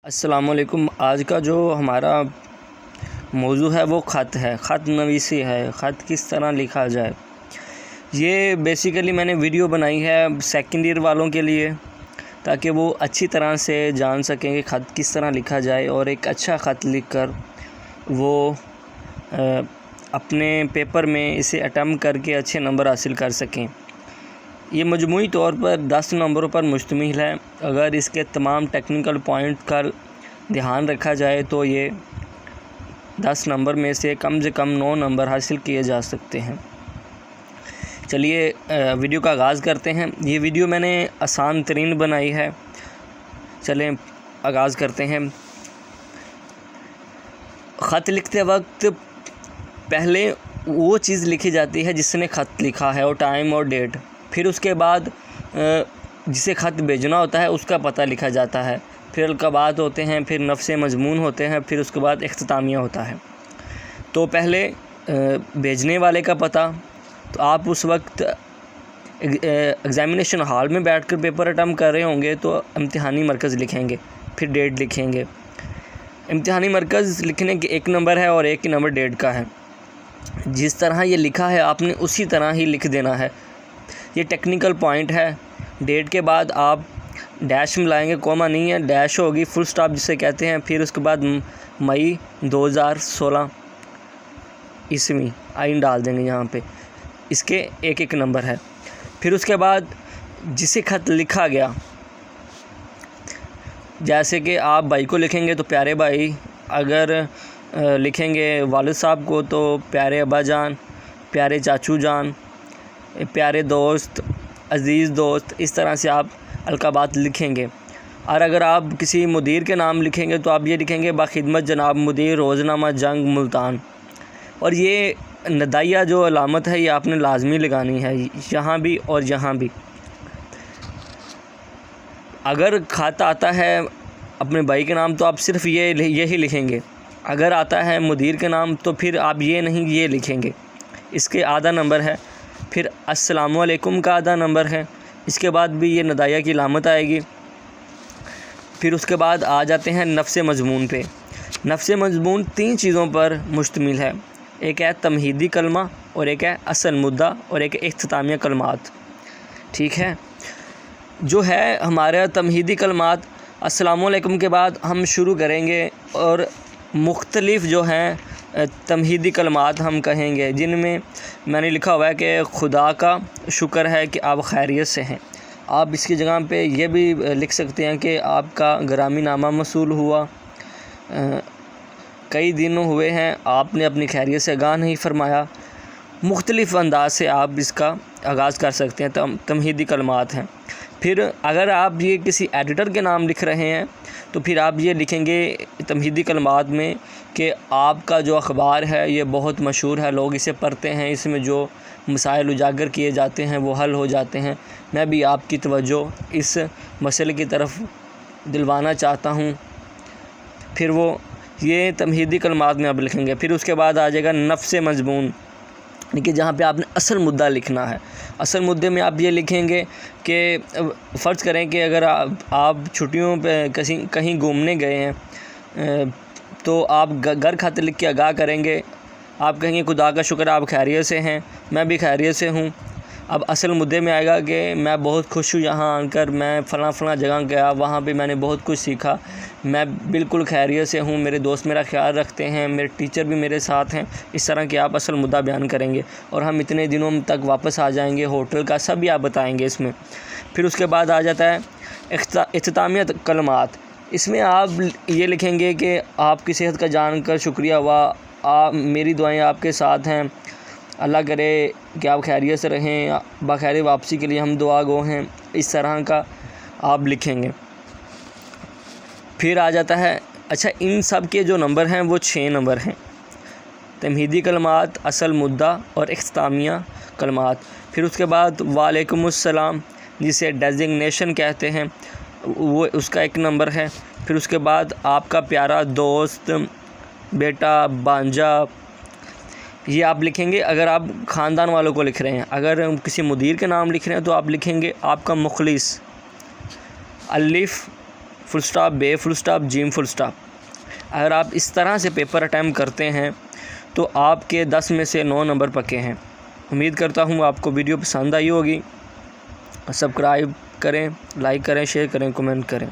السلام علیکم۔ آج کا جو ہمارا موضوع ہے وہ خط ہے، خط نویسی ہے، خط کس طرح لکھا جائے۔ یہ بیسیکلی میں نے ویڈیو بنائی ہے سیکنڈ ایئر والوں کے لیے، تاکہ وہ اچھی طرح سے جان سکیں کہ خط کس طرح لکھا جائے اور ایک اچھا خط لکھ کر وہ اپنے پیپر میں اسے اٹیمپٹ کر کے اچھے نمبر حاصل کر سکیں۔ یہ مجموعی طور پر 10 نمبروں پر مشتمل ہے۔ اگر اس کے تمام ٹیکنیکل پوائنٹ کا دھیان رکھا جائے تو یہ 10 نمبر میں سے کم 9 نمبر حاصل کیے جا سکتے ہیں۔ چلیے ویڈیو کا آغاز کرتے ہیں۔ یہ ویڈیو میں نے آسان ترین بنائی ہے۔ چلیں آغاز کرتے ہیں۔ خط لکھتے وقت پہلے وہ چیز لکھی جاتی ہے جس نے خط لکھا ہے، اور ٹائم اور ڈیٹ۔ پھر اس کے بعد جسے خط بھیجنا ہوتا ہے اس کا پتہ لکھا جاتا ہے، پھر القابات ہوتے ہیں، پھر نفس مضمون ہوتے ہیں، پھر اس کے بعد اختتامیہ ہوتا ہے۔ تو پہلے بھیجنے والے کا پتہ، تو آپ اس وقت ایگزامینیشن ہال میں بیٹھ کر پیپر اٹیمپٹ کر رہے ہوں گے تو امتحانی مرکز لکھیں گے، پھر ڈیٹ لکھیں گے۔ امتحانی مرکز لکھنے کے ایک نمبر ہے اور ایک نمبر ڈیٹ کا ہے۔ جس طرح یہ لکھا ہے آپ نے اسی طرح ہی لکھ دینا ہے۔ یہ ٹیکنیکل پوائنٹ ہے۔ ڈیٹ کے بعد آپ ڈیش ملائیں گے، کوما نہیں ہے، ڈیش ہوگی، فل سٹاپ جسے کہتے ہیں۔ پھر اس کے بعد مئی 2016 عیسوی آئین ڈال دیں گے یہاں پہ۔ اس کے ایک نمبر ہے۔ پھر اس کے بعد جسے خط لکھا گیا، جیسے کہ آپ بھائی کو لکھیں گے تو پیارے بھائی، اگر لکھیں گے والد صاحب کو تو پیارے ابا جان، پیارے چاچو جان، پیارے دوست، عزیز دوست، اس طرح سے آپ القابات لکھیں گے۔ اور اگر آپ کسی مدیر کے نام لکھیں گے تو آپ یہ لکھیں گے باخدمت جناب مدیر روزنامہ جنگ ملتان۔ اور یہ ندائیہ جو علامت ہے یہ آپ نے لازمی لگانی ہے، یہاں بھی اور یہاں بھی۔ اگر خط آتا ہے اپنے بھائی کے نام تو آپ صرف یہی لکھیں گے۔ اگر آتا ہے مدیر کے نام تو پھر آپ یہ نہیں یہ لکھیں گے۔ اس کے آدھا نمبر ہے۔ پھر السلام علیکم کا آدھا نمبر ہے۔ اس کے بعد بھی یہ ندائیہ کی علامت آئے گی۔ پھر اس کے بعد آ جاتے ہیں نفس مضمون پہ۔ نفس مضمون 3 چیزوں پر مشتمل ہے۔ ایک ہے تمہیدی کلمہ، اور ایک ہے اصل مدعا، اور ایک ہے اختتامیہ کلمات۔ ٹھیک ہے، جو ہے ہمارا تمہیدی کلمات، السلام علیکم کے بعد ہم شروع کریں گے اور مختلف جو ہیں تمہیدی کلمات ہم کہیں گے، جن میں نے لکھا ہوا ہے کہ خدا کا شکر ہے کہ آپ خیریت سے ہیں۔ آپ اس کی جگہ پہ یہ بھی لکھ سکتے ہیں کہ آپ کا گرامی نامہ موصول ہوا، کئی دن ہوئے ہیں آپ نے اپنی خیریت سے آگاہ نہیں فرمایا۔ مختلف انداز سے آپ اس کا آغاز کر سکتے ہیں، تمہیدی کلمات ہیں۔ پھر اگر آپ یہ کسی ایڈیٹر کے نام لکھ رہے ہیں تو پھر آپ یہ لکھیں گے تمہیدی کلمات میں کہ آپ کا جو اخبار ہے یہ بہت مشہور ہے، لوگ اسے پڑھتے ہیں، اس میں جو مسائل اجاگر کیے جاتے ہیں وہ حل ہو جاتے ہیں۔ میں بھی آپ کی توجہ اس مسئلے کی طرف دلوانا چاہتا ہوں۔ پھر وہ یہ تمہیدی کلمات میں آپ لکھیں گے۔ پھر اس کے بعد آ جائے گا نفس مضمون، کہ جہاں پہ آپ نے اصل مدعا لکھنا ہے۔ اصل مدعے میں آپ یہ لکھیں گے کہ فرض کریں کہ اگر آپ چھٹیوں پہ کہیں گھومنے گئے ہیں تو آپ گھر خط لکھ کے آگاہ کریں گے۔ آپ کہیں گے خدا کا شکر آپ خیریت سے ہیں، میں بھی خیریت سے ہوں۔ اب اصل مدعے میں آئے گا کہ میں بہت خوش ہوں یہاں آ کر، میں فلاں جگہ گیا، وہاں پہ میں نے بہت کچھ سیکھا، میں بالکل خیریت سے ہوں، میرے دوست میرا خیال رکھتے ہیں، میرے ٹیچر بھی میرے ساتھ ہیں۔ اس طرح کے آپ اصل مدعا بیان کریں گے، اور ہم اتنے دنوں تک واپس آ جائیں گے، ہوٹل کا سب بھی آپ بتائیں گے اس میں۔ پھر اس کے بعد آ جاتا ہے اختتامیہ کلمات۔ اس میں آپ یہ لکھیں گے کہ آپ کی صحت کا جان کر شکریہ ہوا، میری دعائیں آپ کے ساتھ ہیں، اللہ کرے کہ آپ خیریت سے رہیں، بخیر واپسی کے لیے ہم دعا گو ہیں۔ اس طرح کا آپ لکھیں گے۔ پھر آ جاتا ہے، اچھا ان سب کے جو نمبر ہیں وہ 6 نمبر ہیں، تمہیدی کلمات، اصل مدعا اور اختتامیہ کلمات۔ پھر اس کے بعد وعلیکم السلام جسے ڈیزگنیشن کہتے ہیں، وہ اس کا 1 نمبر ہے۔ پھر اس کے بعد آپ کا پیارا دوست، بیٹا، بانجا، یہ آپ لکھیں گے اگر آپ خاندان والوں کو لکھ رہے ہیں۔ اگر کسی مدیر کے نام لکھ رہے ہیں تو آپ لکھیں گے آپ کا مخلص، الف فل اسٹاپ بے فل اسٹاپ جیم فل اسٹاپ. اگر آپ اس طرح سے پیپر اٹیمپٹ کرتے ہیں تو آپ کے 10 میں سے 9 نمبر پکے ہیں. امید کرتا ہوں آپ کو ویڈیو پسند آئی ہوگی. سبسکرائب کریں، لائک کریں، شیئر کریں، کمنٹ کریں.